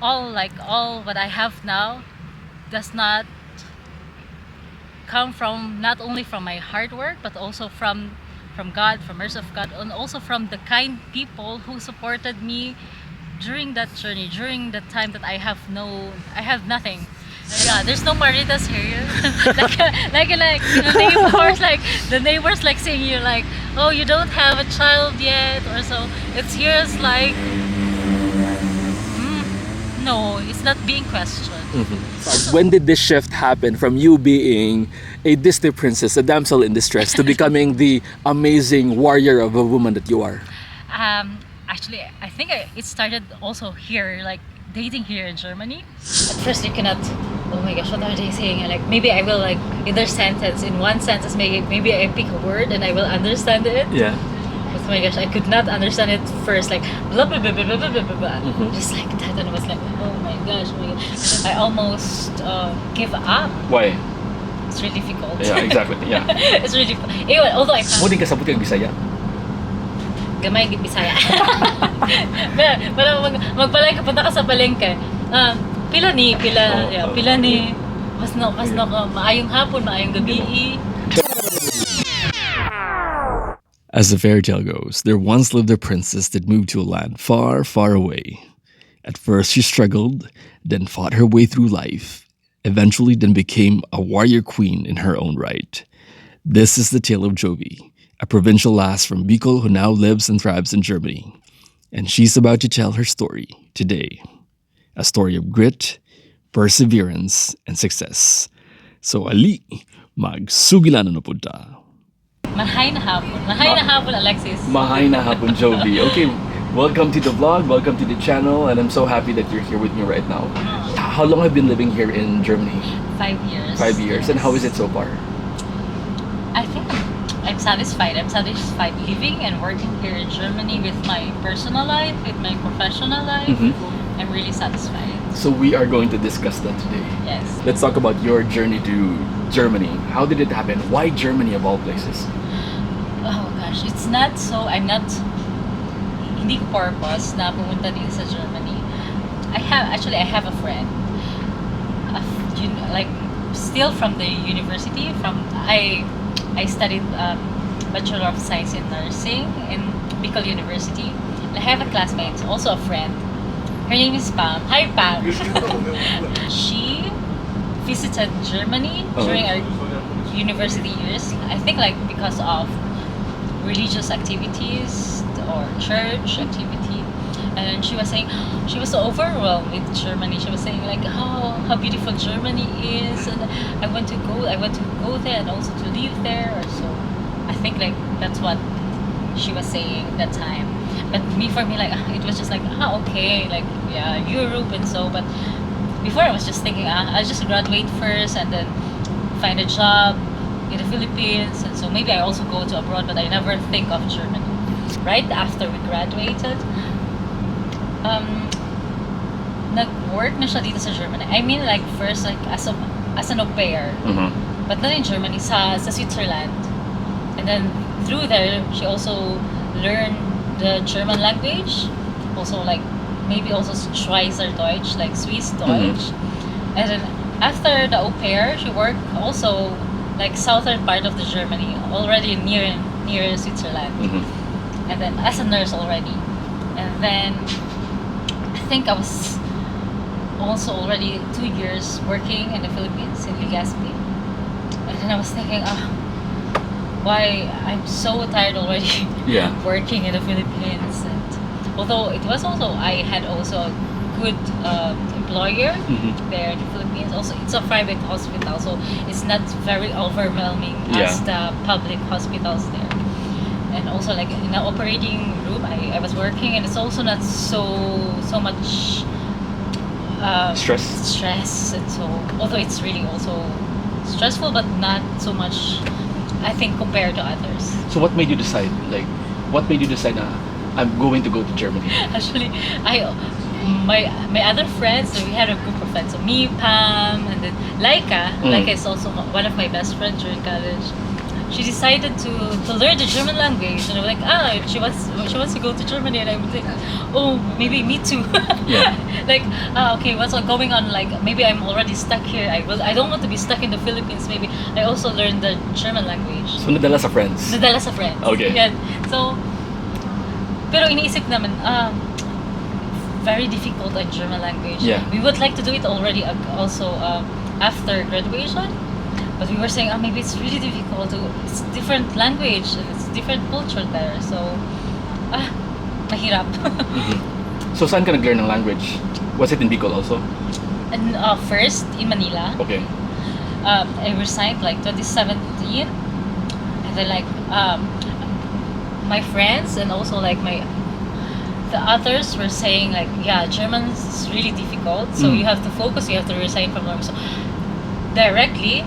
all what I have now does not come from, not only from my hard work, but also from God, from mercy of God, and also from the kind people who supported me during that journey, during the time that I have nothing. Yeah, there's no maritas here. like the neighbors, like saying you like, oh, you don't have a child yet, or so. It's here as like, no, it's not being questioned. When did this shift happen from you being a Disney princess, a damsel in distress, to becoming the amazing warrior of a woman that you are? Actually, I think it started also here, like dating here in Germany. At first, you cannot. Oh my gosh, what are they saying? Like maybe I will like in their sentence, in one sentence, maybe I pick a word and I will understand it. Yeah. But oh my gosh, I could not understand it first. Like blah blah blah blah blah blah blah blah. Just like that, and I was like, oh my gosh, oh my gosh. I almost give up. Why? It's really difficult. Yeah, exactly. Yeah. It's really difficult. Anyway, although I Mo din kasabot kang Bisaya. gamay gid Bisaya. Pero magbalay ka punta ka sa palengke. Pila ni mas no maayong hapon, maayong gabi. As the fairy tale goes, there once lived a princess that moved to a land far, far away. At first, she struggled, then fought her way through life, eventually, then became a warrior queen in her own right. This is the tale of Jovi, a provincial lass from Bicol who now lives and thrives in Germany. And she's about to tell her story today. A story of grit, perseverance, and success. So, ali, magsugilana na punta. Mahay na hapon, Alexis. Mahay na hapon, Jovi. Okay, welcome to the vlog, welcome to the channel, and I'm so happy that you're here with me right now. How long have you been living here in Germany? 5 years. 5 years. And how is it so far? I think I'm satisfied. I'm satisfied living and working here in Germany with my personal life, with my professional life. I'm really satisfied. So we are going to discuss that today. Yes. Let's talk about your journey to Germany. How did it happen? Why Germany of all places? Oh gosh, it's not so, hindi ko purpose na pumunta dito sa Germany. I have a friend, like still from the university. I studied Bachelor of Science in Nursing in Bicolana University. I have a classmate, also a friend. Her name is Pam. Hi Pam. She visited Germany during our university years. I think like because of religious activities or church activity, and she was saying she was so overwhelmed with Germany. She was saying like how beautiful Germany is, and I want to go there and also to live there. So I think like that's what she was saying that time. But for me like it was just like okay, like yeah, Europe and so. But before I was just thinking I'll just graduate first and then find a job in the Philippines, and so maybe I also go to abroad, but I never think of Germany. Right after we graduated, nag-work na siya dito sa Germany. I mean like first like as an au pair, but not in Germany, sa Switzerland. And then through there, she also learned the German language, also like maybe also Schweizerdeutsch, like Swiss Deutsch. And then after the au pair, she worked also like southern part of the Germany, already near Switzerland. And then as a nurse already. And then I think I was also already 2 years working in the Philippines in Legazpi. And then I was thinking, why I'm so tired already working in the Philippines. And although it was also, I had also a good employer there in the Philippines. Also, it's a private hospital, so it's not very overwhelming as the public hospitals there. And also, like in the operating room, I was working, and it's also not so much stress, and so although it's really also stressful, but not so much, I think, compared to others. So what made you decide? Like, what made you decide? I'm going to go to Germany. Actually, my other friends, so we had a group of friends. So me, Pam, and then Laika. Laika is also one of my best friends during college. she decided to learn the German language, and I'm like, she wants to go to Germany, and I'm like, oh, maybe me too. Yeah. Like, okay, what's going on? Like, maybe I'm already stuck here. I don't want to be stuck in the Philippines. Maybe I also learned the German language. So nadala sa friends. Nadala sa friends. Okay. Yeah. So, pero iniisip naman, very difficult ang German language. Yeah. We would like to do it already also after graduation. But we were saying, maybe it's really difficult. It's different language and it's different culture there. So, mahirap. So saan ka nag-learn ng language? Was it in Bicol also? And first in Manila. Okay. I resigned like 2017, and then like my friends and also like the others were saying like, yeah, German is really difficult. So you have to focus. You have to resign from learning. So directly.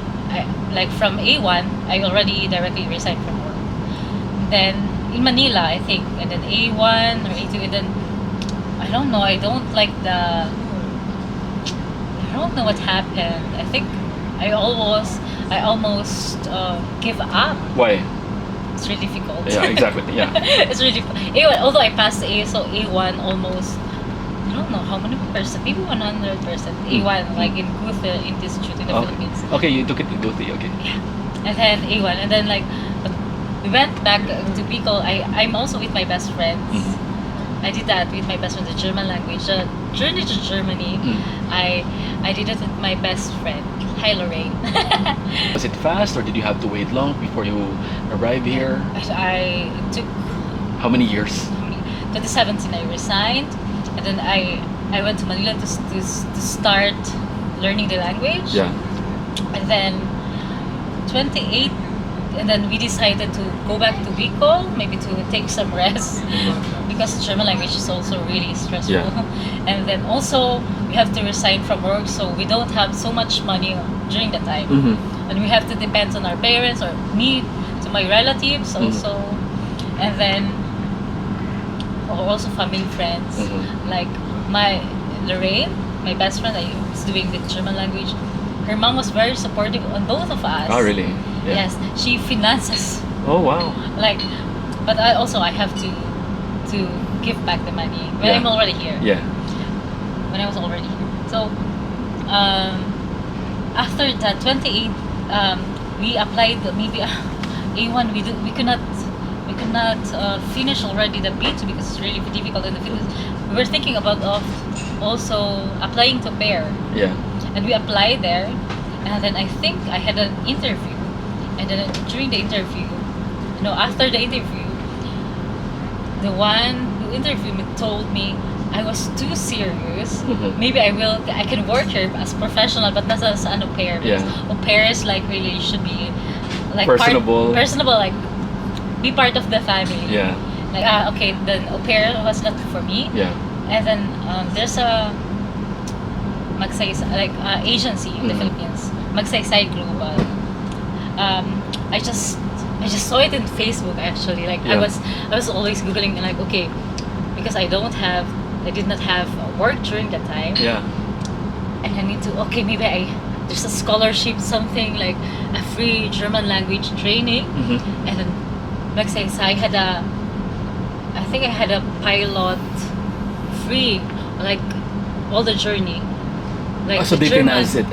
Like from A1, I already directly resigned from work. Then in Manila, I think, and then A1 or A2, and then I don't know. I don't know what happened. I think I almost give up. Why? It's really difficult. Yeah, exactly. Yeah. It's really A1. Although I passed A, so A1 almost. I don't know how many percent, maybe 100%. A1, like in Guth Institute in the Philippines. Okay, you took it in Guth, okay. Yeah. And then A1, and then like, but we went back to Bicol. I'm also with my best friends. I did that with my best friend, the German language. The journey to Germany, I did it with my best friend. Hi, Lorraine. Was it fast or did you have to wait long before you arrived here? I took How many years? 2017 I resigned. And then I went to Manila to start learning the language. Yeah. And then 28, and then we decided to go back to Bicol, maybe to take some rest because German language is also really stressful. Yeah. And then also we have to resign from work, so we don't have so much money during the time, and we have to depend on our parents or me to my relatives also, and then. Or also family friends, like my Lorraine, my best friend, I was doing the German language. Her mom was very supportive on both of us. Oh, really? Yeah. Yes, she finances. Oh, wow. Like, but I have to give back the money when I'm already here. Yeah. When I was already here. So, after that 28, we applied maybe A1. We could not finish already the B2 because it's really difficult in the Philippines. We were thinking about also applying to pair. Yeah. And we applied there, and then I think I had an interview, and then during the interview, after the interview, the one who interviewed me told me I was too serious. Maybe I can work here as professional, but not as an au pair. Because au pair is like really should be like personable, like. Be part of the family. Yeah. Like okay, then au pair was not for me. Yeah. And then there's a agency in the Philippines, Magsaysay Global. I just saw it in Facebook actually. Like I was always googling and like okay, because I did not have work during that time. Yeah. And I need to maybe there's a scholarship, something like a free German language training, and then. Magsaysay I think I had a pilot free, like all the journey. Like so they German. financed it,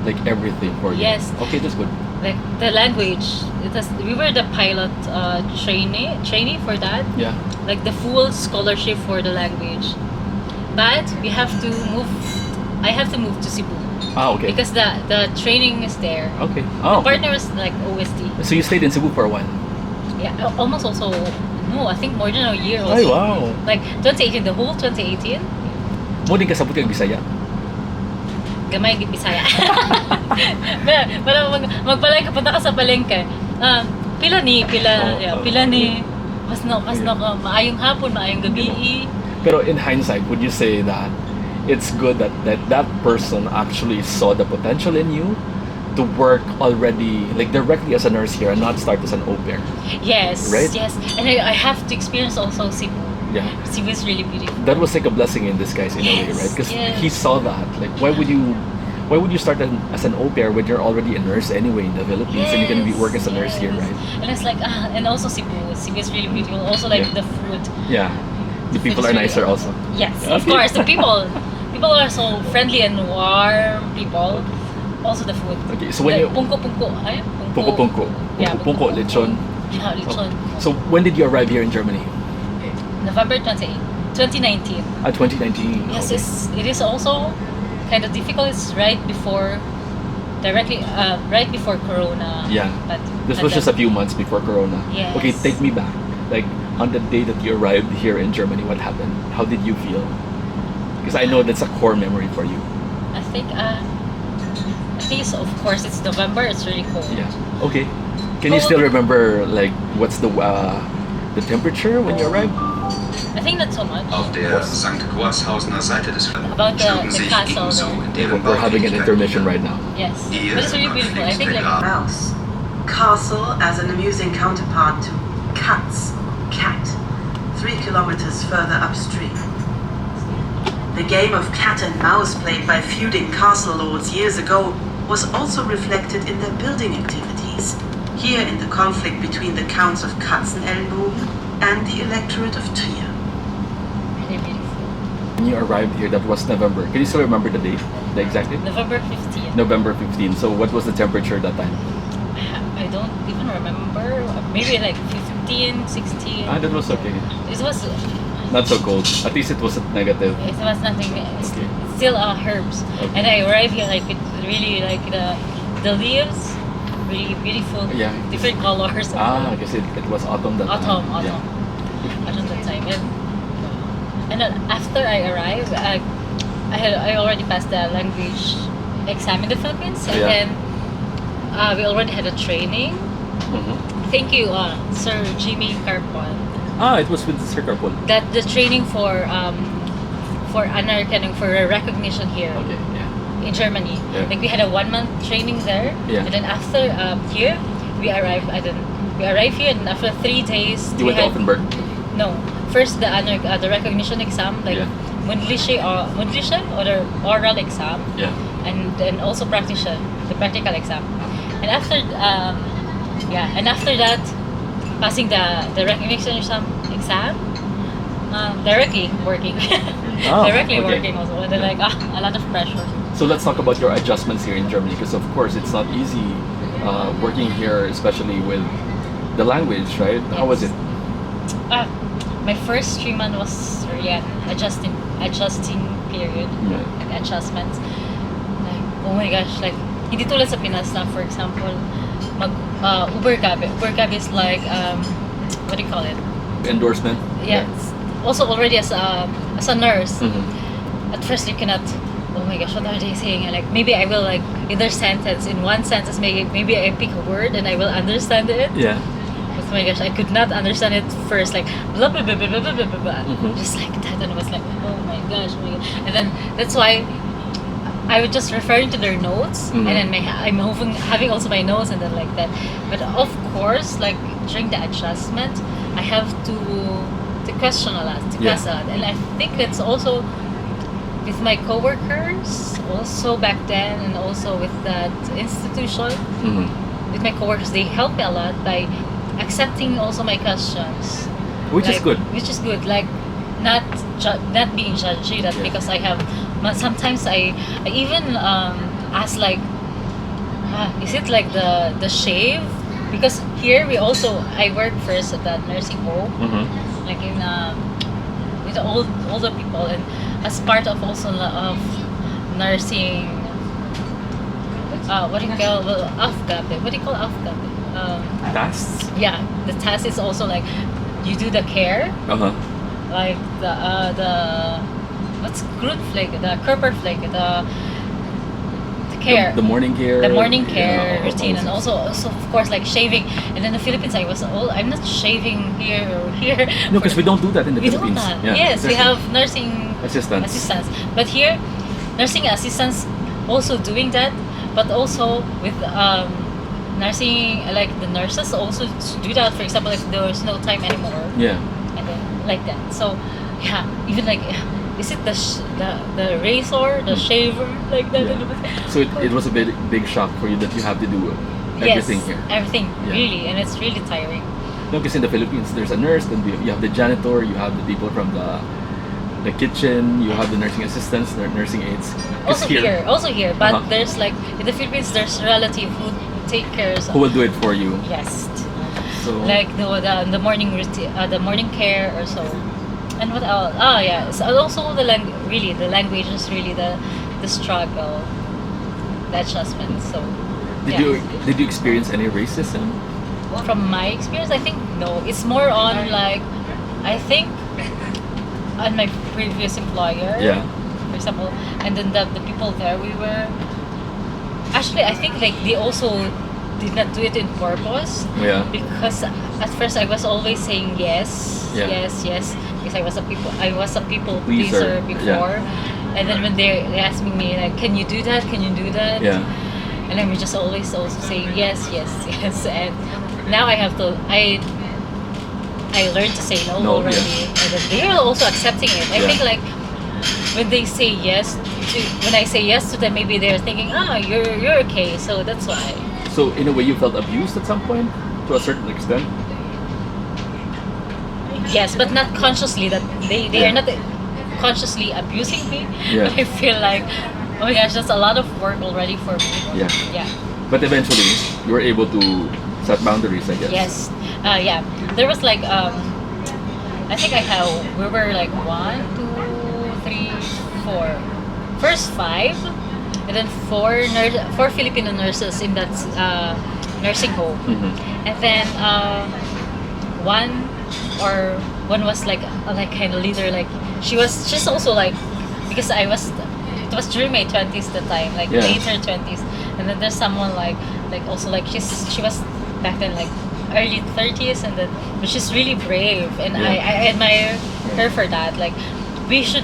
like everything for you. Yes. Okay, that's good. Like the language, we were the pilot trainee for that. Yeah. Like the full scholarship for the language, but we have to move. I have to move to Cebu. Okay. Because the training is there. Okay. Oh. The partner is like OST. So you stayed in Cebu for a while. Yeah, almost also. No, I think more than a year also. Ay, wow. Like 2018, the whole 2018. Mo din kasabot kag Bisaya. Gamay gid Bisaya. Wala magbalay ka punta ka sa palengke. Pila ni mas no maayong hapon, maayong gabi. Pero in hindsight, would you say that it's good that person actually saw the potential in you to work already like directly as a nurse here and not start as an au pair? Yes. Right? Yes. And I have to experience also Cebu. Yeah. Cebu is really beautiful. That was like a blessing in disguise in a way, right? Because he saw that. Like, why would you why would you start as an au pair when you're already a nurse anyway in the Philippines and you're gonna be work as a nurse here, right? And it's like, and also Cebu. Cebu is really beautiful. Also, like Yeah. the food. Yeah, the people are It's really- nicer also. Yes, of Okay. course. The people are so friendly and warm people. Also the food. Okay, so when The you punko. Ay, punko punko, Yeah, punko lechon. Yeah, lechon. So when did you arrive here in Germany? November 28, 2019. 2019. Yes, Okay. it is also kind of difficult. It's right before Corona. Yeah. But This was just a few months before Corona. Yes. Okay, take me back. Like on the day that you arrived here in Germany, what happened? How did you feel? Because I know that's a core memory for you. I think it's, of course it's November. It's really cold. Yeah. Okay. Can you still remember like what's the temperature when you arrived? I think not so much. Auf der St. Goarshausener Seite des About the schlugen sich castle ebenso there. in deren We're having an intermission right now. Yes, but it's really beautiful. I think like Mouse. Castle as an amusing counterpart to Katz, cat, 3 kilometers further upstream. The game of cat and mouse played by feuding castle lords years ago was also reflected in their building activities, here in the conflict between the counts of Katzenelnbogen and the electorate of Trier. really beautiful. When you arrived here, that was November. Can you still remember the date? The exact date? November 15th. November 15. So what was the temperature that time? I don't even remember. Maybe like 15, 16. That was okay. It was Not so cold. At least it wasn't negative. it was nothing. It's Okay. still herbs. Okay. And I arrived here like it really like the leaves, really beautiful. Yeah. Different colors. I guess it was autumn that time. Autumn. Yeah. Autumn that time. And then after I arrived, I already passed the language exam in the Philippines, and Yeah. then we already had a training. Mhm. Thank you, Sir Jimmy Carpon. It was with Sir Carpon. That the training for American for recognition here Okay, yeah. in Germany. Yeah. Like we had a 1 month training there, Yeah. and then after here we arrived. We arrived here, and after 3 days You we went to had Offenburg. no. First the recognition exam, like Yeah. mündliche or the oral exam, Yeah. and then also the practical exam. And after that, passing the recognition exam, directly working, directly okay. working also. And then like a lot of pressure. So let's talk about your adjustments here in Germany, because of course it's not easy working here, especially with the language, right? How was it? My first 3 months was really an adjusting period, Yeah. like adjustments. Like, oh my gosh, like hindi tulad sa Pinas na, for example, Uber cab. Uber cab is like what do you call it? Endorsement? Yes. Also already as a nurse, Mhm. at first you cannot. Oh my gosh, what are they saying? And like maybe I will like either sentence in one sentence, maybe I pick a word and I will understand it. Yeah. Oh my gosh, I could not understand it first, like blah blah blah blah blah blah blah blah, Mhm. just like that, and I was like, oh my gosh, and then that's why I was just referring to their notes, Mhm. and then I'm having also my notes, and then like that. But of course, like during the adjustment, I have to question a lot, Yeah. and I think that's also with my coworkers, also back then, and also with that institution. Mhm. With my coworkers, they help me a lot by accepting also my questions, Which is good. Which is good, like not being judgy. That Yeah. because I have sometimes I even ask like, is it like the shave? Because here I work first at that nursing home, Mhm. like in with the older people, and as part of also of nursing. What do you call aufgabe? What do you call aufgabe? Tasks? Yeah, the task is also like you do the care, Uh-huh. like the what's Grundpflege, the Körperpflege, the care, The morning care. the morning care yeah, routine, and also of course like shaving. And in the Philippines, I'm not shaving here or here. No, because we don't do that in the we don't Philippines. that. Yeah, Yes, we exactly. have nursing Assistants. but here nursing assistants also doing that, but also with nursing, like the nurses also do that. For example, if there's no time anymore, Yeah. and then like that. So yeah, even like is it the razor, the shaver, like that? Yeah. So it was a big shock for you that you have to do everything here. Everything, Yeah. really, and it's really tiring. No, because in the Philippines, there's a nurse, then you have the janitor, you have the people from the kitchen, you have the nursing assistants, the nursing aides. 'Cause Also here, but Uh-huh. there's like in the Philippines, there's relative who take care of. who will do it for you? Yes, So like the morning routine, the morning care or so. And what else? Oh yeah, so also the language is really the struggle, the adjustment. So did you experience any racism? from my experience, I think no. It's more on like, I think, on my previous employer, Yeah. for example, and then the people there, we were actually, I think like they also did not do it in purpose, Yeah. because at first I was always saying yes, Yeah. yes, because I was a people Pleaser, pleaser before, and then when they asking me like, can you do that? Can you do that? Yeah. And I'm just always also saying yes, and now I have to I learned to say no, No, already, yeah. and then they are also accepting it. I Yeah. think like when they say yes when I say yes to them, maybe they're thinking, you're okay, so that's why. So in a way, you felt abused at some point, to a certain extent. Yes, but not consciously. That they Yeah. are not consciously abusing me. Yeah. But I feel like, oh my gosh, that's a lot of work already for me. Yeah. Yeah. But eventually, you were able to set boundaries, I guess. Yes. Yeah. There was like I think we were like 1, 2, 3, 4. First 5, and then 4 Filipino nurses in that nursing home, Mhm. and then one was like kind of leader, like she's also like, because it was during my 20s the time, like Yeah. later 20s, and then there's someone like also like she was back then like early 30s, and then but she's really brave, and Yeah. I admire her for that. Like we should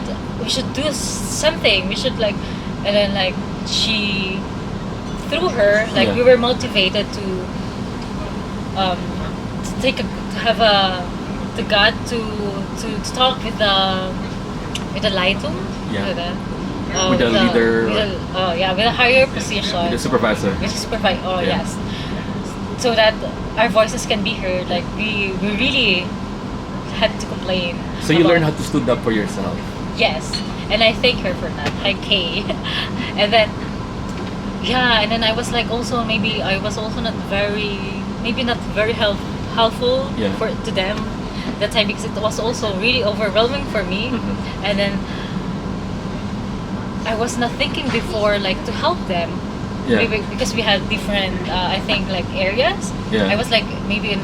do something, we should like, and then like she, through her, like Yeah. we were motivated to have the God to talk with the Leitung, Yeah. with With the leader, with a higher position, the supervisor. with the supervisor. Oh Yeah. yes, so that our voices can be heard. Like we really had to complain. So you about- learned how to stand up for yourself. Yes, and I thank her for that. Hi Kay. And then and then I was like, also maybe I was also not very helpful Yeah. to them that time, because it was also really overwhelming for me. Mhm. And then I was not thinking before like to help them. Yeah. Maybe because we had different I think like areas. Yeah. I was like maybe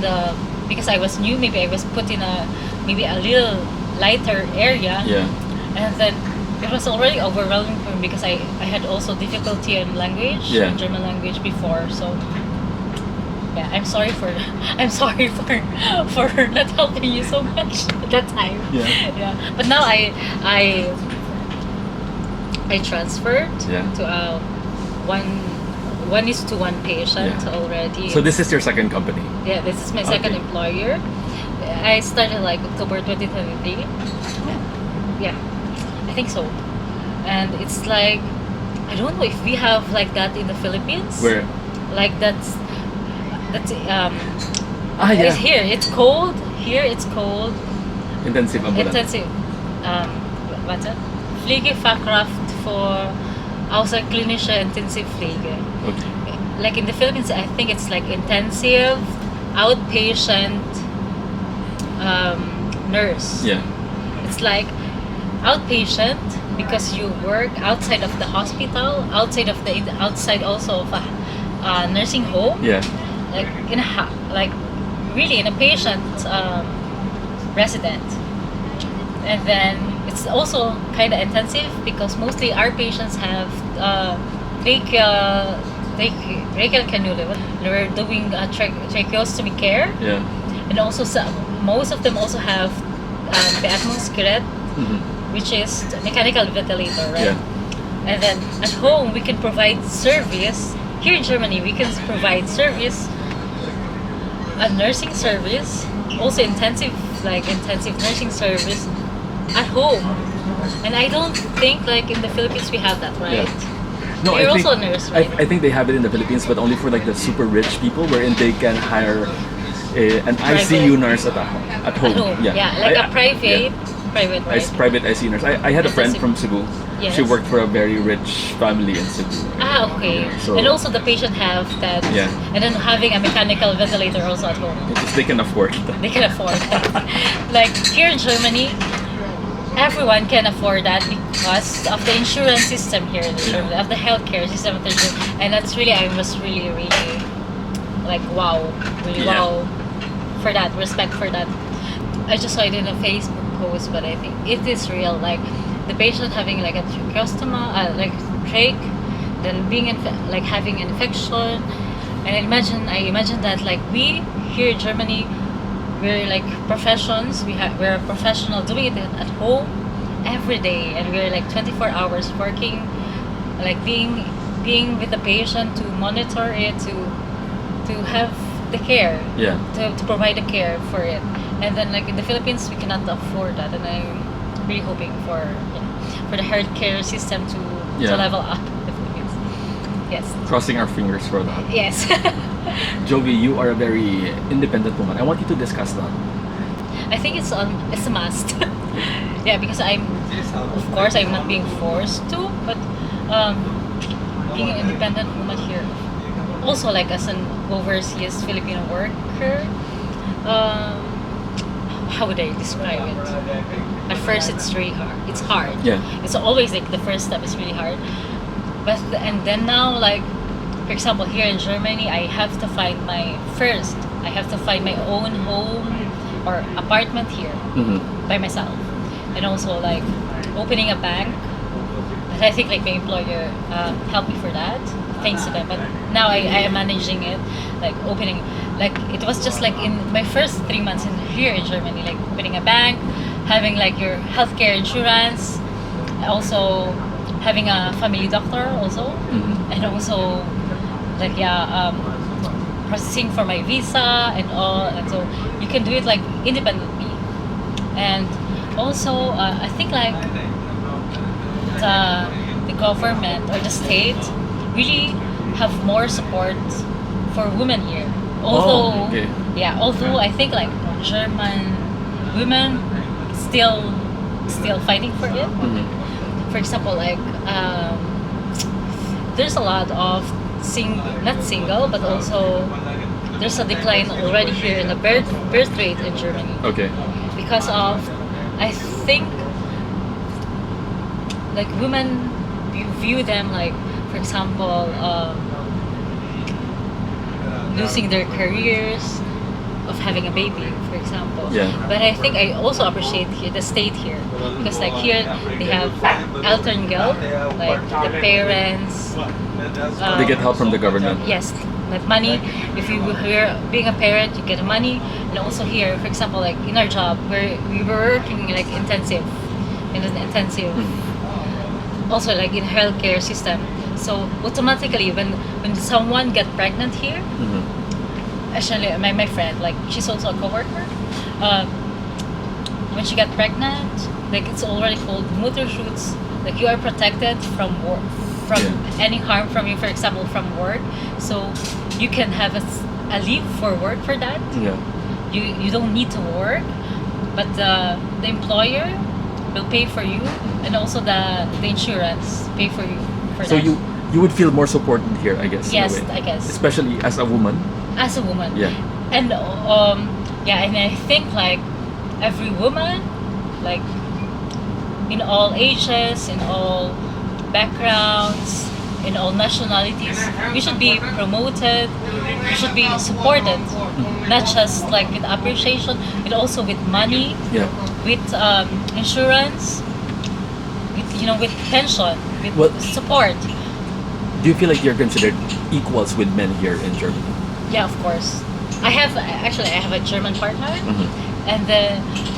because I was new, maybe I was put in a little lighter area. Yeah. And then it was already overwhelming for me, because I had also difficulty in language, Yeah. in German language before. So yeah, I'm sorry for not helping you so much at that time. Yeah. Yeah. But now I transferred Yeah. to a 1:1 patient Yeah. already. So this is your second company. Yeah, this is my second Okay. employer. I started like October 2023. Yeah, I think so. And it's like, I don't know if we have like that in the Philippines. Where? Like that's Yeah. it's here. It's cold. Here it's cold. Intensive ambulant. Intensive. What's that? Pflegefachkraft für außerklinische Intensivpflege. Okay. Like in the Philippines, I think it's like intensive outpatient nurse. Yeah. It's like outpatient because you work outside of the hospital, outside also of a nursing home, Yeah. like like really in a patient resident. And then it's also kind of intensive because mostly our patients have tracheal cannula. We're doing tracheostomy care, Yeah. and also most of them also have beatmungsgerät, Mhm. which is mechanical ventilator, right? Yeah. And then at home we can provide service. Here in Germany we can provide service, a nursing service, also intensive nursing service at home And I don't think like in the Philippines we have that, right? No, You're I think, also a nurse, right? I think they have it in the Philippines, but only for like the super rich people, wherein they can hire an ICU nurse at home. At home. Yeah, like a private, right? Private ICU nurse. I had a friend from Cebu. Yes. She worked for a very rich family in Cebu. Okay. So- and also the patient have that. Yeah. And then having a mechanical ventilator also at home. Because they can afford that. They can afford that. Like here in Germany, everyone can afford that because of the insurance system here in Germany, of the healthcare system of the Germany. And that's really, I was really, really like wow, really Yeah. wow for that, respect for that. I just saw it in a Facebook post, but I think it is real. Like the patient having like a tracheostoma, like trach, then being like having an infection, and I imagine that like we here in Germany, we're like professions. We're a professional doing it at home every day, and we're like 24 hours working, like being with the patient to monitor it, to have the care, Yeah. to provide the care for it. And then like in the Philippines, we cannot afford that, and I'm really hoping for the healthcare system to Yeah. level up in the Philippines. Yes. Crossing our fingers for that. Yes. Jovi, you are a very independent woman. I want you to discuss that. I think it's a must. Yeah, because of course I'm not being forced to, but being an independent woman here, also like as an overseas Filipino worker, how would I describe it? At first it's really hard. It's hard. Yeah. It's always like the first step is really hard. And then now, like for example here in Germany, I have to find my own home or apartment here by myself. And also like opening a bank. And I think like my employer helped me for that, thanks to them. But now I am managing it, like opening, like it was just like in my first 3 months here in Germany, like opening a bank, having like your healthcare insurance, also having a family doctor also, and also like processing for my visa and all, and so you can do it like independently. And also I think like the government or the state really have more support for women here. Although okay. although I think like German women still fighting for it. For example, like there's a lot of not single, but also there's a decline already here in the birth rate in Germany. Okay. Because of, I think, like women view them like, for example, losing their careers of having a baby, for example. Yeah. But I think I also appreciate the state here, because like here they have Elterngeld, like the parents. They get help from the government. Yes, like money. If you're being a parent, you get money. And also here, for example, like in our job, where we were working like intensive, also like in healthcare system. So automatically, when someone get pregnant here, actually my friend, like she's also a coworker. When she got pregnant, like it's already called Mutterschutz. Like you are protected from work, from any harm from you, for example, from work. So you can have a leave for work for that. Yeah. You don't need to work, but the employer will pay for you, and also the insurance pay for you for So that. you would feel more supported here, I guess. Yes, in a way. I guess. Especially as a woman. As a woman. Yeah. And and I think like every woman, like in all ages, in all backgrounds, in all nationalities, we should be promoted, we should be supported, not just like with appreciation, but also with money, Yeah. with insurance, with pension, with Well- support. Do you feel like you're considered equals with men here in Germany? Yeah, of course. I have a German partner, and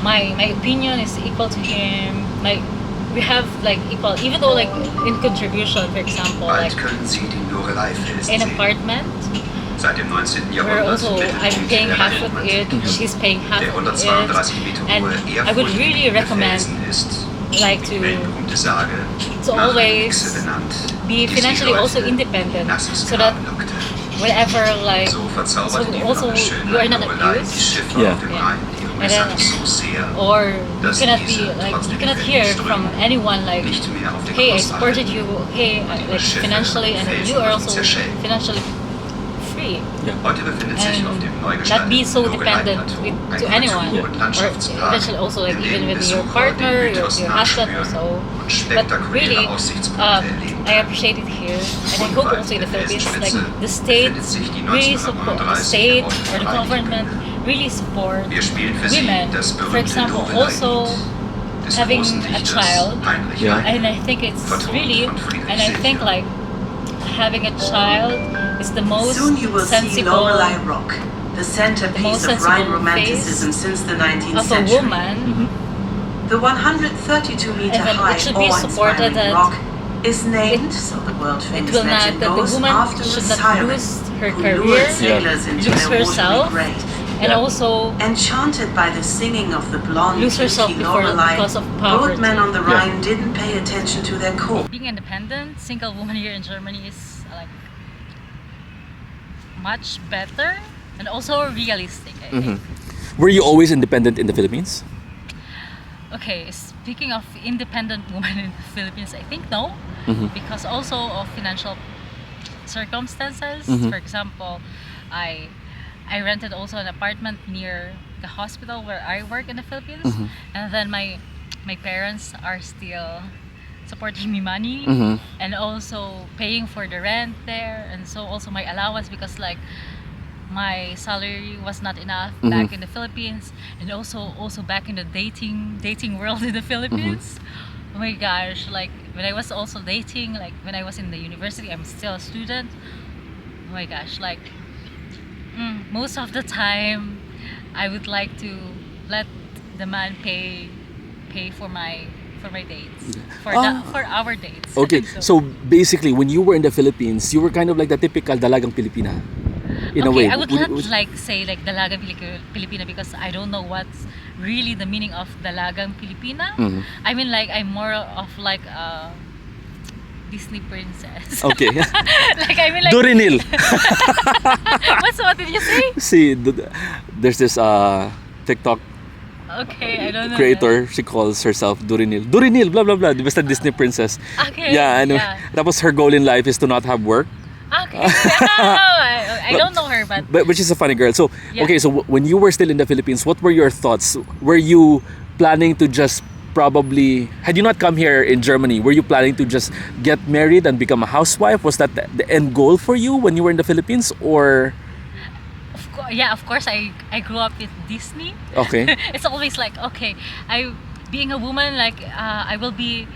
my opinion is equal to him. Like we have like equal, even though like in contribution, for example, like Bald können Sie die Lorelei-Fest in sehen. apartment, Seit dem 19. where Jahrhundert also I'm Mittelpunkt paying der half of Reichsmann. it, she's paying half Der of 132 it, Meter and hohe I would really ehrfurchtige recommend Felsen ist like Die to Weltberühmte Sage to nach einer always Hexe benannt, be die financially sie also Leute independent, nach ins so that Graben lockte. whenever like So verzauberte die also blonde you are Schönheit not Lorelei die abused, Schiffer Yeah. auf dem Yeah. Rhein ihrem And then- Gesang so sehr, or you dass cannot diese be like trotz you der cannot hear gefährlichen from Strömung anyone like, nicht mehr auf den hey, I Kurs supported achteten. you, hey, ihre like Schiffe financially, and Felsen you are hatten also zerschellt. financially free. Heute befindet sich auf dem And not be so dependent Lorelei-Plateau to ein anyone, Kultur- und or Landschaftspark, eventually also like in even dem with your Besucher partner, den your Mythos husband or nachspüren so. und But spektakuläre really, Aussichtspunkte erleben I können. appreciate it here, and I hope also in the Philippines, like the state befindet sich die really support, the 1939 state erbaute or the government really support Wir spielen für Sie women. das For berühmte example, Lorelei-Lied also des having großen a Dichters child, Heinrich Yeah. Heine. and I think it's Vertont really, von Friedrich and I think Silcher. like having a child is the most Soon you will see sensible Lorelei Rock, the most centerpiece of sensible Rhine Romanticism since the 19th of a century. woman. The 132-meter And then high it should be supported awe-inspiring that rock is named, so the It world-famous will not, legend that the goes, woman after a should not siren lose her who career, lured sailors into lose their watery herself, grave. and Yeah. also Enchanted by the singing of the blonde, lose herself beauty before Lorelei, because of poverty. boatmen on the Yeah. Rhine didn't pay attention to their call. Being independent, single woman here in Germany is like much better and also realistic, I think. Were you always independent in the Philippines? Okay, speaking of independent woman in the Philippines, I think no, because also of financial circumstances. For example, I rented also an apartment near the hospital where I work in the Philippines, and then my parents are still supporting me money and also paying for the rent there, and so also my allowance, because like my salary was not enough back in the Philippines, and also back in the dating world in the Philippines. Oh my gosh, like when I was also dating, like when I was in the university, I'm still a student. Oh my gosh, like most of the time I would like to let the man pay for my dates, for our dates. Okay, so basically, when you were in the Philippines, you were kind of like the typical dalagang Filipina, in a way. I would not like say like Dalagang Pilipina, because I don't know what's really the meaning of Dalagang Pilipina. I mean, like I'm more of like a Disney princess. Okay. Like I mean, like Durinil. what did you say? See, there's this TikTok Okay, I don't know. creator. She calls herself Durinil. Durinil, blah blah blah. Basta Disney princess. Okay. Yeah, anyway, Yeah. that was her goal in life, is to not have work. Okay. I don't know her, But she's a funny girl. So Yeah. okay, so when you were still in the Philippines, what were your thoughts? Were you planning to just probably, had you not come here in Germany, were you planning to just get married and become a housewife? Was that the end goal for you when you were in the Philippines, or of course I grew up with Disney. okay? It's always like, okay, being a woman, like I will be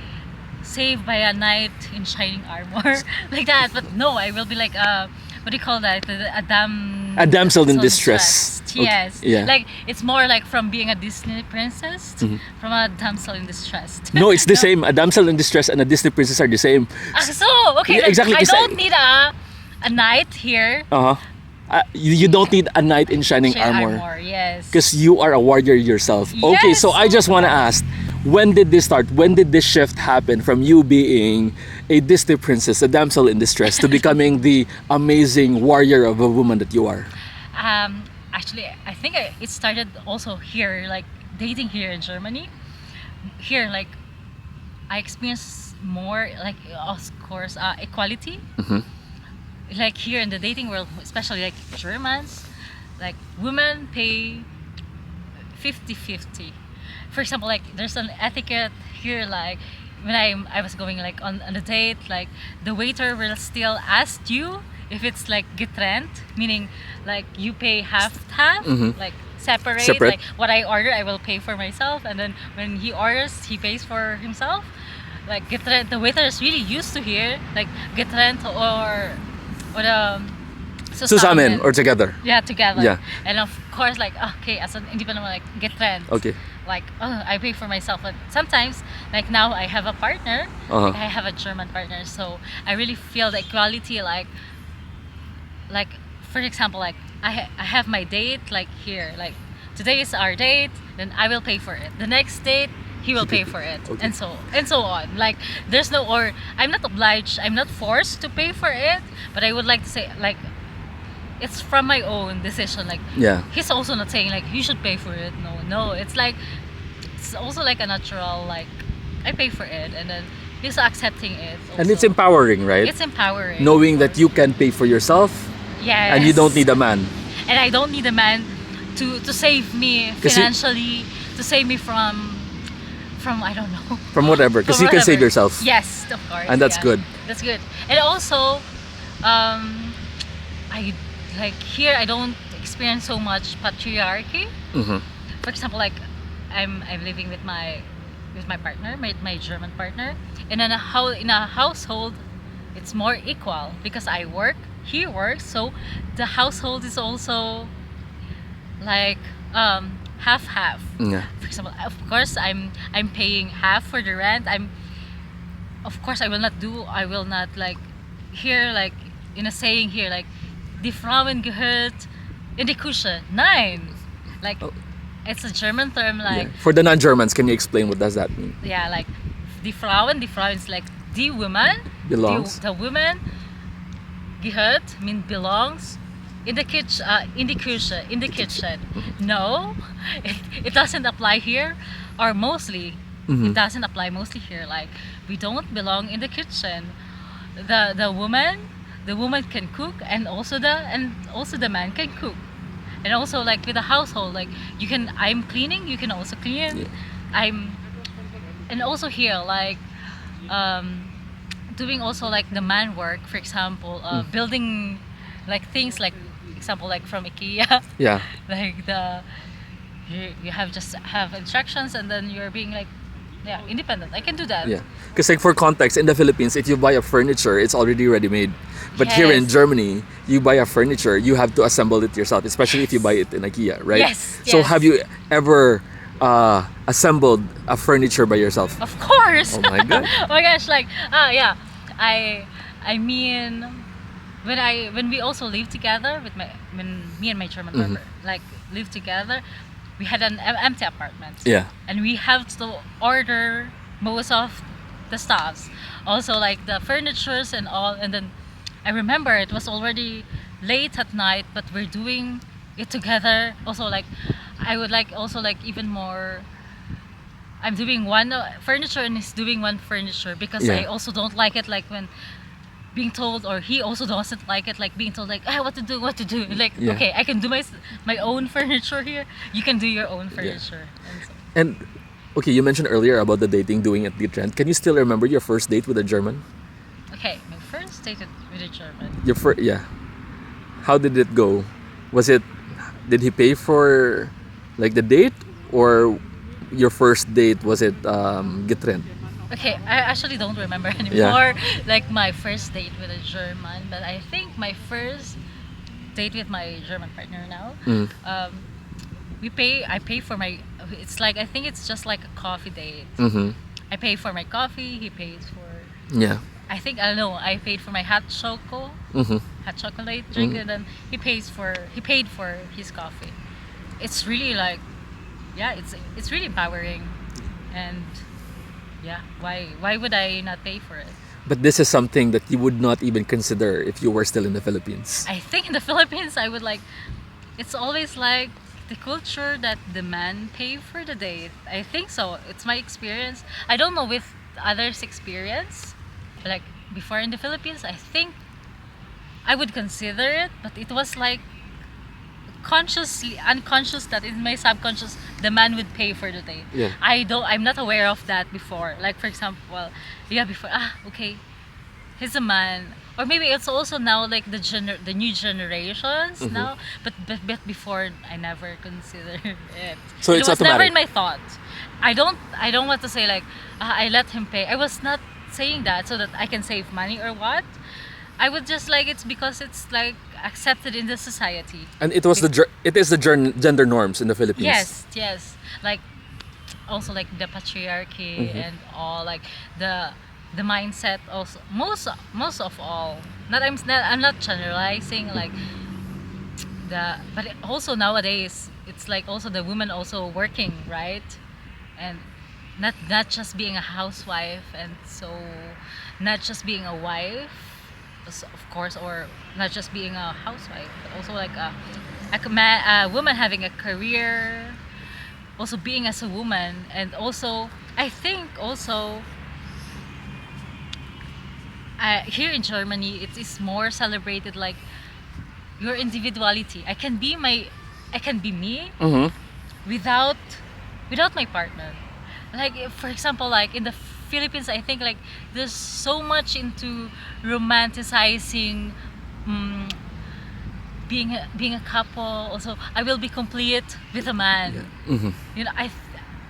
saved by a knight in shining armor, like that. But no, I will be like what do you call that? A damsel in distress. Okay, Yes. yeah. Like it's more like from being a Disney princess from a damsel in distress. No, it's the same. A damsel in distress and a Disney princess are the same. So okay, Yeah, like, exactly, I 'cause don't need a knight here. You don't need a knight in shining armor, Yes. because you are a warrior yourself. Okay, Yes, so I oh just want to ask, when did this start? When did this shift happen from you being a Disney princess, a damsel in distress, to becoming the amazing warrior of a woman that you are? Actually, I think it started also here, like dating here in Germany. Here, like I experienced more, like of course, equality. Like here in the dating world, especially like Germans, like women pay 50-50. For example, like there's an etiquette here, like when I was going like on a date, like the waiter will still ask you if it's like getrennt, meaning like you pay half, like separate. Like what I order, I will pay for myself, and then when he orders, he pays for himself. Like getrennt, the waiter is really used to here, like getrennt or the Zusammen or together? Yeah, together. Yeah. And of course, like okay, as an independent, like getrennt. Okay. Like I pay for myself, but sometimes like now I have a partner. Like, I have a German partner, so I really feel the equality. Like for example, like I have my date like here, like today is our date, then I will pay for it. The next date he will pay for it, and so on. Like there's no, or I'm not obliged, I'm not forced to pay for it, but I would like to say like it's from my own decision. Like he's also not saying like you should pay for it. No, it's like it's also like a natural like I pay for it, and then he's accepting it also. And it's empowering, right? It's empowering, knowing that you can pay for yourself. Yes. And you don't need a man. And I don't need a man to save me financially, to save me from I don't know. From whatever, because you can save yourself. Yes, of course. And that's good. That's good. And also, I like here I don't experience so much patriarchy. For example, like I'm living with my partner, my German partner, and in a household, it's more equal because I work, he works, so the household is also like half. Yeah. For example, of course I'm paying half for the rent. Of course I will not like here like in a saying here like die Frauen gehört in die Küche. Nein. Like it's a German term like For the non-Germans, can you explain what does that mean? yeah, like die Frauen is like the woman Belongs. the woman gehört mean belongs in the kitchen in the kitchen. No, it doesn't apply here, or mostly it doesn't apply mostly here. Like we don't belong in the kitchen. The woman can cook, and also the man can cook. And also like with the household, like I'm cleaning, you can also clean. And also here like doing also like the man work, for example, building like things like example like from IKEA. Yeah. Like you have instructions, and then you're being like independent. I can do that. Yeah. Because like for context, in the Philippines, if you buy a furniture, it's already ready-made. But here in Germany, you buy a furniture, you have to assemble it yourself, especially if you buy it in IKEA, right? Yes. So have you ever assembled a furniture by yourself? Of course. Oh my god. Oh my gosh, like yeah. I mean when we also live together with when me and my German partner like live together, we had an empty apartment. Yeah. And we have to order most of the stuffs, also like the furnitures and all. And then I remember it was already late at night, but we're doing it together. Also like I would like also like even more. I'm doing one furniture and he's doing one furniture because I also don't like it like when being told, or he also doesn't like it like being told like what to do like okay, I can do my own furniture here, you can do your own furniture. And okay, you mentioned earlier about the dating doing it different. Can you still remember your first date with a German? Okay, my first date with a German. Your first, how did it go? Did he pay for like the date, or your first date was it getrennt? Okay, I actually don't remember anymore like my first date with a German, but I think my first date with my German partner now, I pay for my, it's like I think it's just like a coffee date. I pay for my coffee, he pays for I think I don't know, I paid for my hot chocolate drink, and then he paid for his coffee. It's really like it's really empowering, and why would I not pay for it? But this is something that you would not even consider if you were still in the Philippines. I think in the Philippines I would like, it's always like the culture that the man pay for the date. I think so. It's my experience. I don't know with others' experience. Like before in the Philippines, I think I would consider it, but it was like unconscious that in my subconscious the man would pay for the date. I'm not aware of that before. Like for example, before okay, he's a man, or maybe it's also now like the new generations now, but before I never considered it. So it it's was automatic. never in my thoughts. I don't want to say like I let him pay. I was not saying that so that I can save money or what. I would just like, it's because it's like accepted in the society. And it is the gender norms in the Philippines. Yes. Like also like the patriarchy and all, like the mindset also most of all. I'm not generalizing like but also nowadays it's like also the women also working, right? And not just being a housewife, and so not just being a wife, of course, or not just being a housewife, but also like a woman having a career, also being as a woman. And also I think also here in Germany it is more celebrated, like your individuality. I can be me without my partner. Like for example, like in the Philippines, I think like there's so much into romanticizing being a couple. Also, I will be complete with a man. You know,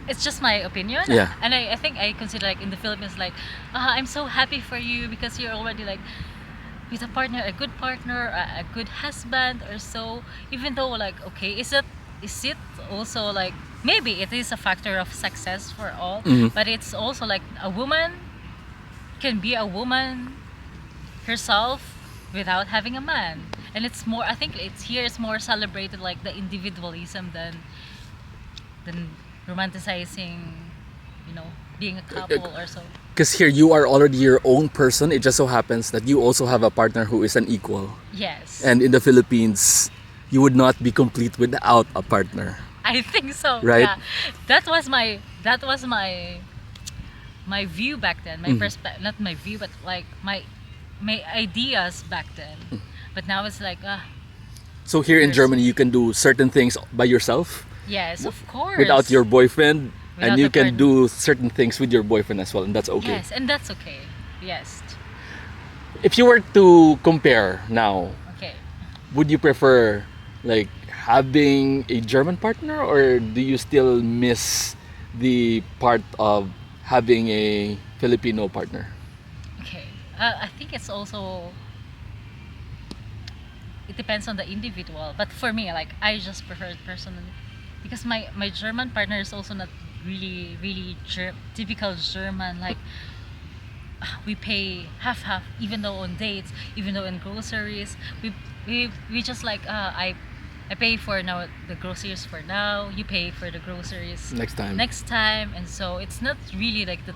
it's just my opinion. Yeah. And I think I consider like in the Philippines, like I'm so happy for you because you're already like with a partner, a good partner, a good husband or so. Even though like, okay, is it also like, maybe it is a factor of success for all, but it's also like a woman can be a woman herself without having a man. And it's more, I think it's more celebrated, like the individualism than romanticizing, you know, being a couple or so. Because here you are already your own person. It just so happens that you also have a partner who is an equal. Yes. And in the Philippines, you would not be complete without a partner. I think so. Right? Yeah. That was my view back then. My perspective, not my view, but like my ideas back then. But now it's like So here in Germany, you can do certain things by yourself yes, of course. without your boyfriend, Without and you the can partner. do certain things with your boyfriend as well, and that's okay. Yes, and that's okay. Yes. If you were to compare now, Okay. would you prefer like having a German partner, or do you still miss the part of having a Filipino partner? Okay. I think it's also, it depends on the individual. But for me, like I just prefer it personally because my German partner is also not really typical German. Like we pay half, even though on dates, even though in groceries, we just like I pay for now the groceries for now. You pay for the groceries Next time. and so it's not really like the.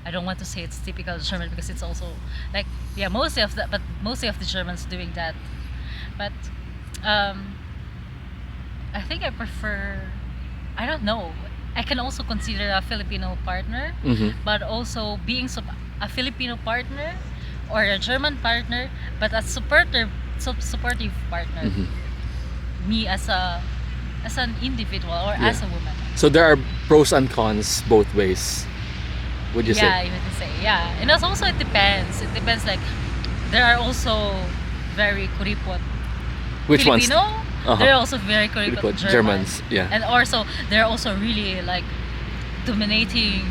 I don't want to say it's typical German because it's also like mostly of the Germans doing that. But I think I prefer. I don't know. I can also consider a Filipino partner, but also being a Filipino partner or a German partner, but a supportive partner. Me as an individual or as a woman. So there are pros and cons both ways. Would you Yeah, say? you would say. Yeah, and it's also it depends. It depends. Like there are also very kuripot Which ones? Filipino. They're also very kuripot Germans, yeah. And also they're also really like dominating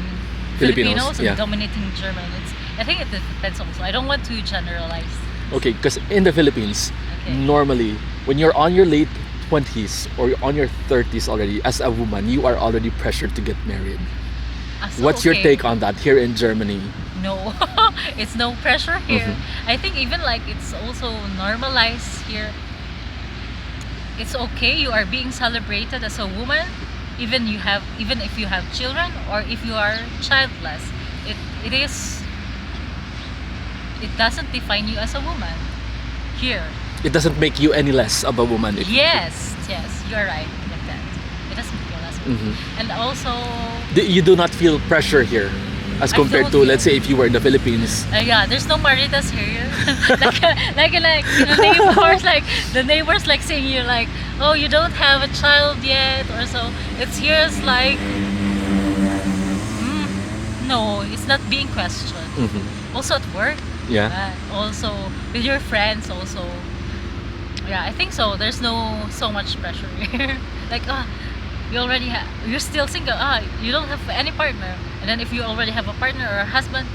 Filipinos, Filipinos and yeah. dominating Germans. I think it depends also. I don't want to generalize. Okay, because in the Philippines, Okay. normally when you're on your late 20s or on your 30s already, as a woman, you are already pressured to get married. So, What's your okay. take on that here in Germany? No, it's no pressure here. I think even like it's also normalized here. It's okay, you are being celebrated as a woman, even if you have children or if you are childless. It doesn't define you as a woman here. It doesn't make you any less of a woman. Yes, you're right like that. It doesn't feel as a woman. And also You do not feel pressure here as I compared don't to, let's say, if you were in the Philippines. there's no maritas here. like the neighbors like saying you like, oh, you don't have a child yet or so. It's here's like no, it's not being questioned. Also at work. Yeah. Also with your friends also. Yeah, I think so. There's no so much pressure here. Like you're still single. You don't have any partner. And then if you already have a partner or a husband,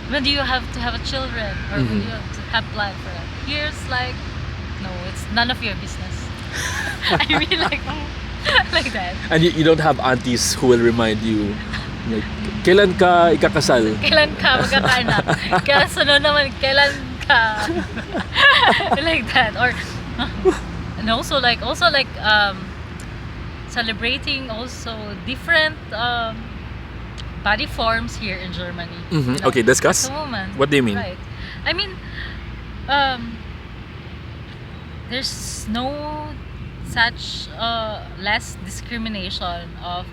when do you have to have a children or when do you have to have plan for that? Here's like, no, it's none of your business. I mean like that. And you don't have aunties who will remind you, like, kailan ka ikakasal? Kailan ka magkakaanak? Kaya sunod naman, kailan ka? Like that. Or and also like celebrating also different body forms here in Germany. Okay, discuss. At the moment. What do you mean? Right. I mean, there's no such less discrimination of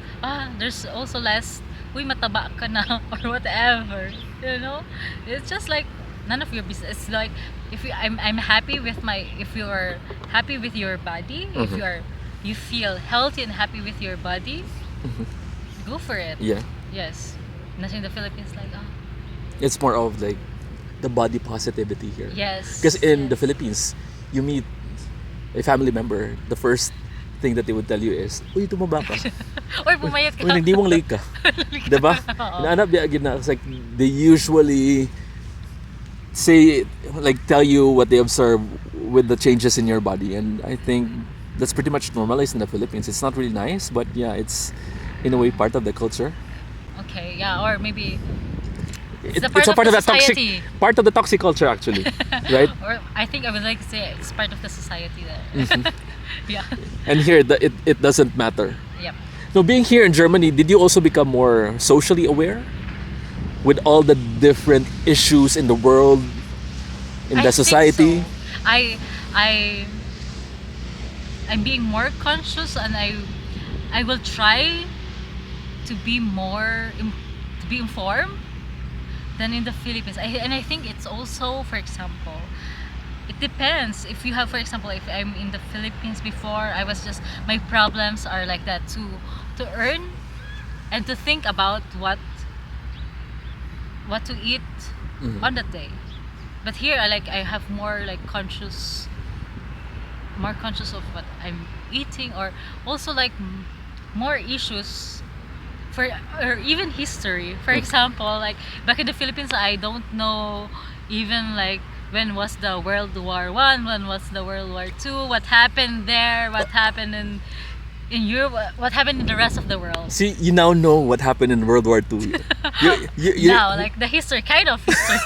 there's also less uy mataba ka na or whatever, you know. It's just like none of your business. It's like I'm happy with if you are happy with your body, if you feel healthy and happy with your body, go for it. Yeah. Yes. Not in the Philippines, like It's more of like the body positivity here. yes. Because in the Philippines, you meet a family member, the first thing that they would tell you is, uy, tumaba ka. Or pumayat ka. Uy, hindi mong late ka. Diba? Inaanap niya, it's like they usually say, like tell you what they observe with the changes in your body. And I think that's pretty much normalized in the Philippines. It's not really nice, but yeah, it's in a way part of the culture. Okay, yeah, or maybe It's a part of the society. part of the toxic culture actually, right? Or I think I would like to say it's part of the society there. Yeah. And here it doesn't matter. Yep. So being here in Germany, did you also become more socially aware with all the different issues in the world, in I the society? think so. I'm being more conscious, and I will try to be to be informed than in the Philippines. And I think it's also, for example, it depends. If you have, for example, if I'm in the Philippines before, I was just, my problems are like that, to earn and to think about what to eat on that day. But here I have more like more conscious of what I'm eating, or also like more issues or even history. For example, like back in the Philippines, I don't know even like when was the World War One, when was the World War Two, what happened there, what happened in Europe, what happened in the rest of the world. See, you now know what happened in World War II. Now, like the history, kind of history.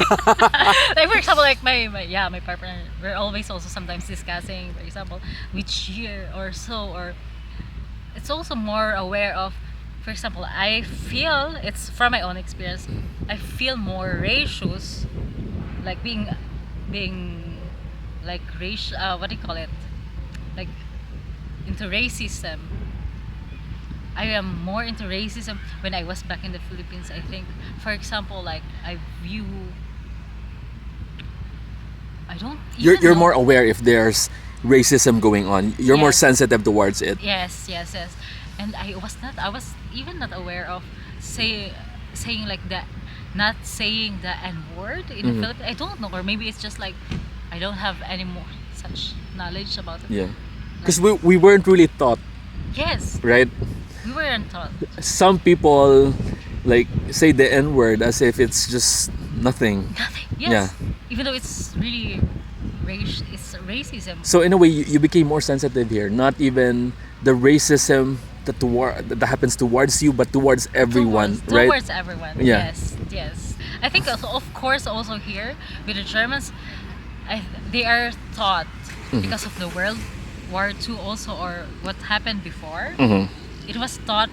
Like for example, like my partner, we're always also sometimes discussing, for example, which year or so, or it's also more aware of. For example, I feel, it's from my own experience, I feel more ratios, like being like racial, what do you call it, like into racism. I am more into racism when I was back in the Philippines. I think, for example, like I don't even You're know. more aware if there's racism going on. You're more Yes. sensitive towards it. Yes. And I was even not aware of saying like that, not saying the N word in the Philippines. I don't know, or maybe it's just like I don't have any more such knowledge about it. Yeah. Because we weren't really taught, Yes, right? we weren't taught. Some people like say the N word as if it's just nothing. Nothing. Yes. Yeah. Even though it's really it's racism. So in a way, you became more sensitive here. Not even the racism that happens towards you, but towards everyone, right? Towards everyone. Yeah. Yes. I think also, of course, also here with the Germans, they are taught because of the World War II also, or what happened before. It was taught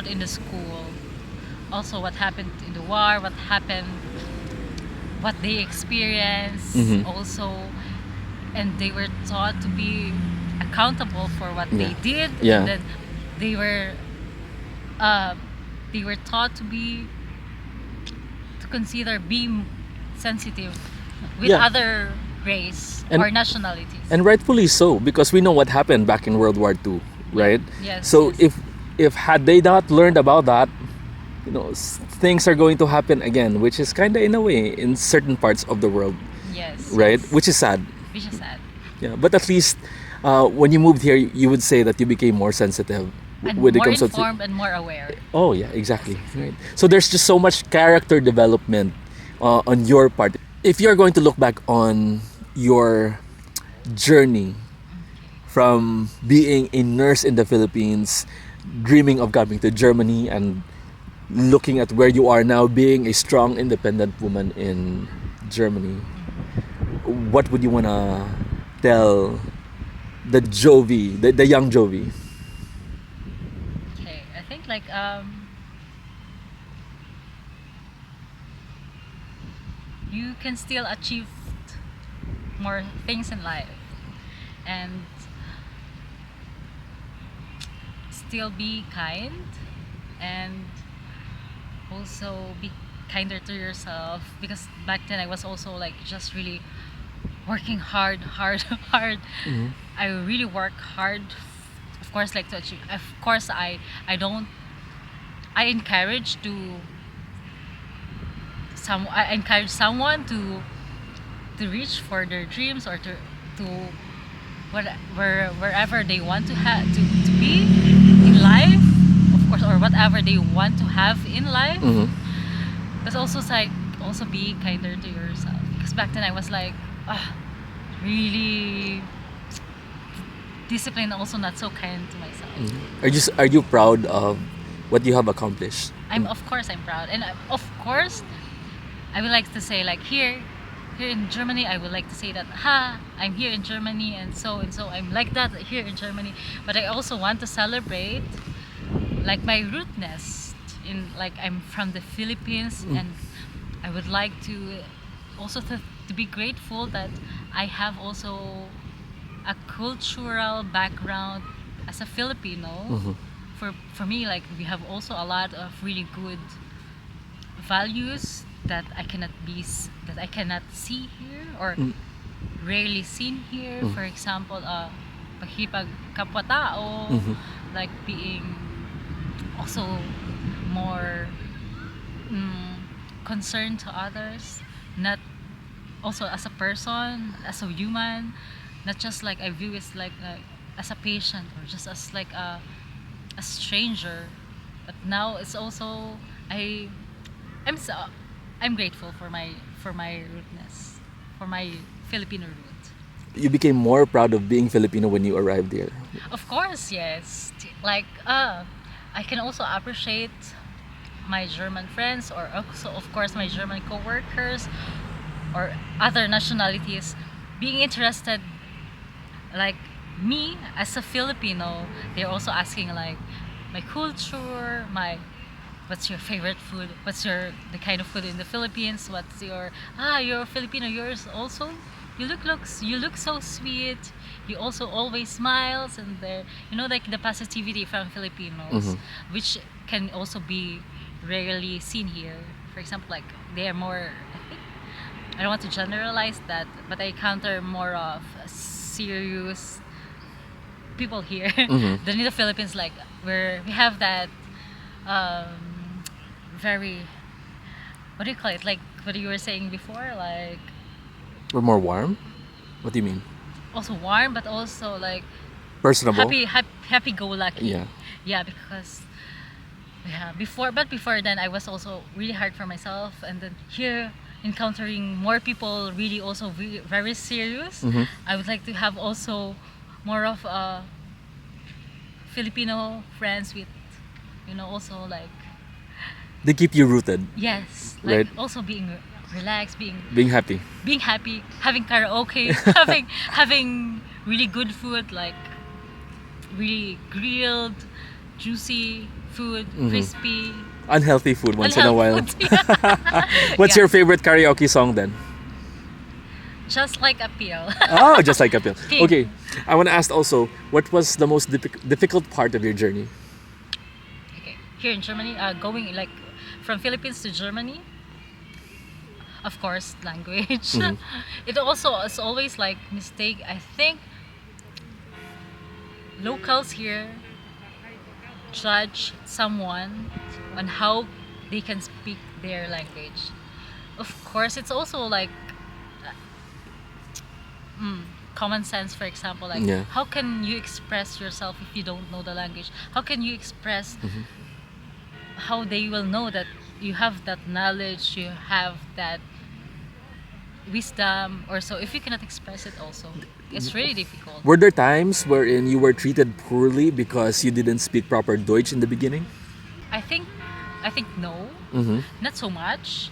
in the school. Also, what happened in the war, what happened, what they experienced, also, and they were taught to be accountable for what they did. Yeah. And then they were taught to consider being sensitive with Yeah. other race And- or nationalities. And rightfully so, because we know what happened back in World War II, right? Yes, So yes. if had they not learned about that, things are going to happen again, which is kind of in a way in certain parts of the world, Yes. right? Yes. Which is sad. Which is sad. Yeah, but at least when you moved here, you would say that you became more sensitive And when it more comes to. informed and more aware. Oh yeah, exactly. Right. So there's just so much character development on your part. If you're going to look back on your journey from being a nurse in the Philippines, dreaming of coming to Germany, and looking at where you are now, being a strong, independent woman in Germany, what would you wanna tell the Jovi, the young Jovi? think like you can still achieve more things in life and still be kind and also be kinder to yourself, because back then I was also like just really working hard hard. I really work hard, of course, like to achieve. Of course, I don't. I encourage to I encourage someone to reach for their dreams or to wherever they want to have to be in life, of course, or whatever they want to have in life. But also it's like also be kinder to yourself, because back then I was like really disciplined, also not so kind to myself. Are you proud of what you have accomplished? Of course I'm proud, and of course I would like to say like here in Germany, I would like to say that I'm here in Germany and so I'm like that here in Germany. But I also want to celebrate like my rootness in, like, I'm from the Philippines, and I would like to also to be grateful that I have also a cultural background as a Filipino. For me, like, we have also a lot of really good values that I cannot see here or rarely seen here. For example, pakikipagkapwa-tao, like being also more concerned to others, not also as a person, as a human, not just like I view it like as a patient or just as like a stranger. But now it's also I'm grateful for my rootness, for my Filipino root. You became more proud of being Filipino when you arrived here. Of course, yes. Like I can also appreciate my German friends, or also of course my German co-workers or other nationalities being interested like me as a Filipino. They're also asking like my culture, what's your favorite food, what's the kind of food in the Philippines, what's you're Filipino, yours also, you look so sweet, you also always smiles, and there, like the positivity from Filipinos, which can also be rarely seen here. For example, like they are more, I don't want to generalize that, but I encounter more of serious people here than in the Philippines. Like where we have that very, what do you call it? Like what you were saying before, like We're more warm? What do you mean? also warm, but also like Personable? happy go lucky. Yeah. Yeah, because before then I was also really hard for myself, and then here encountering more people really also very serious. I would like to have also more of Filipino friends with, also like, They keep you rooted, yes, like right? also being relaxed, Being happy. having karaoke, having really good food, like really grilled, juicy food, crispy. Unhealthy food once in a while. Unhealthy food. What's Yeah. your favorite karaoke song then? Just like a pill. Oh, just like a pill. King. Okay, I want to ask also, what was the most difficult part of your journey? Okay. Here in Germany, going like from Philippines to Germany, of course, language. It also is always like mistake. I think locals here judge someone on how they can speak their language. Of course, it's also like common sense. For example, like Yeah. how can you express yourself if you don't know the language? How can you express how they will know that you have that knowledge, you have that wisdom, or so if you cannot express it also, it's really difficult. Were there times wherein you were treated poorly because you didn't speak proper Deutsch in the beginning? I think no, not so much,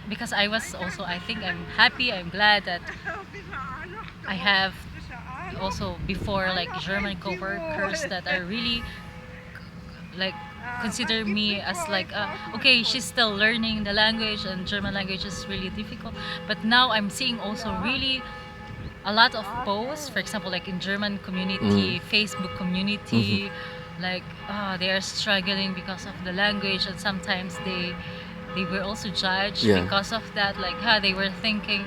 because I was also, I think I'm happy, I'm glad that I have also before like German co-workers that are really like consider me as like okay, she's still learning the language, and German language is really difficult. But now I'm seeing also really a lot of posts, for example, like in German community, Facebook community, like they are struggling because of the language, and sometimes they were also judged because of that. Like they were thinking,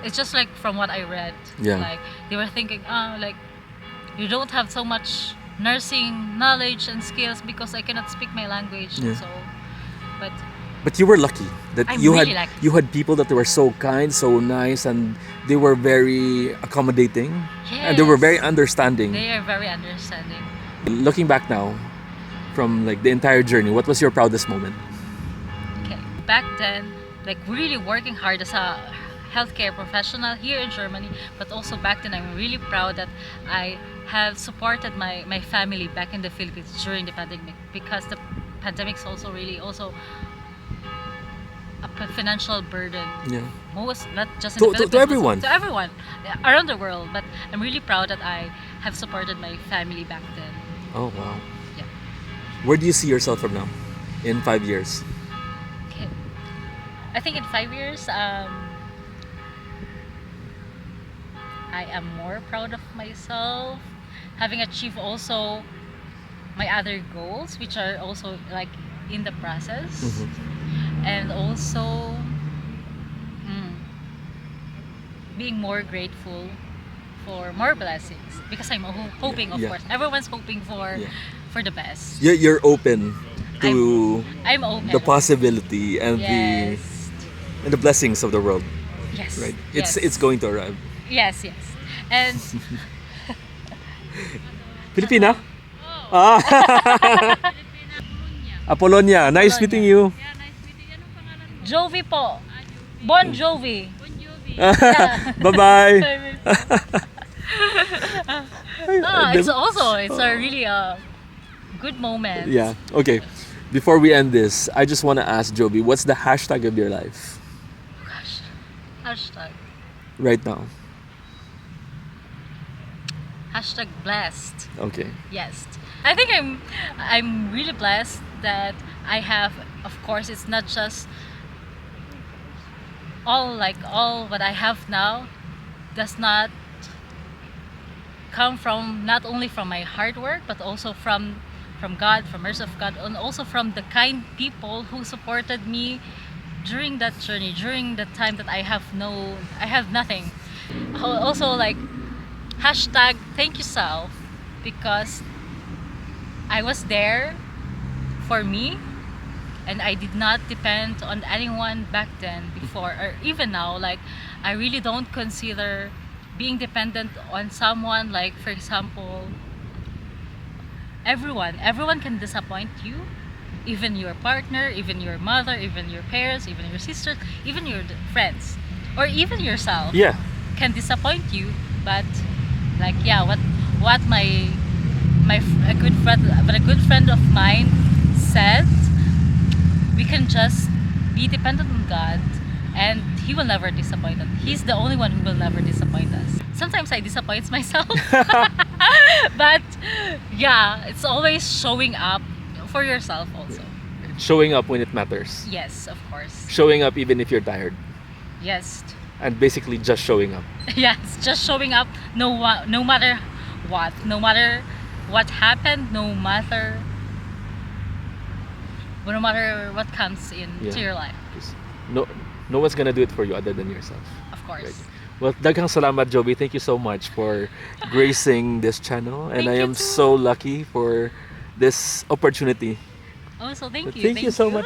it's just like from what I read, like they were thinking, like you don't have so much nursing knowledge and skills because I cannot speak my language. So, but you were lucky that I'm you really had lucky. you had people that were so kind, so nice, and they were very accommodating, and they were very understanding. They are very understanding. Looking back now, from like the entire journey, what was your proudest moment? Okay, back then, like really working hard as a healthcare professional here in Germany, but also back then I'm really proud that I have supported my family back in the Philippines during the pandemic, because the pandemic is also really also a financial burden. Most, not just in the Philippines, to everyone. to everyone around the world. But I'm really proud that I have supported my family back then. Oh wow. Yeah. Where do you see yourself from now in 5 years? Okay. I think in 5 years, I am more proud of myself, having achieved also my other goals, which are also like in the process, and also being more grateful for more blessings, because I'm hoping, of course, everyone's hoping for the best. You're open to I'm open. the possibility and the blessings of the world. Yes. Right. Yes. It's going to arrive. Yes. And Filipina? Ah. Apollonia. Nice meeting you. Jovi po. Bon Jovi. Bye-bye. It's a really good moment. Yeah. Okay. Before we end this, I just want to ask Jovi, what's the hashtag of your life Gosh. Hashtag. right now? Hashtag blessed. Okay. Yes. I think I'm really blessed that I have, of course, it's not just all what I have now does not come from, not only from my hard work, but also from God, from mercy of God, and also from the kind people who supported me during that journey, during the time that I have nothing. Also, like, hashtag thank you self, because I was there for me, and I did not depend on anyone back then, before, or even now. Like, I really don't consider being dependent on someone. Like, for example, everyone can disappoint you, even your partner, even your mother, even your parents, even your sisters, even your friends, or even yourself can disappoint you. But like, what a good friend of mine said, we can just be dependent on God, and He will never disappoint us. He's the only one who will never disappoint us. Sometimes I disappoint myself, but it's always showing up for yourself also. Showing up when it matters. Yes, of course. Showing up even if you're tired. Yes. And basically just showing up. Yes, just showing up, no matter what happened, no matter what comes into your life. No one's gonna do it for you other than yourself. Of course. Right. Well, daghang salamat, Jovi. Thank you so much for gracing this channel, and Thank I you am too. so lucky for this opportunity. Also, thank you. Thank you so much.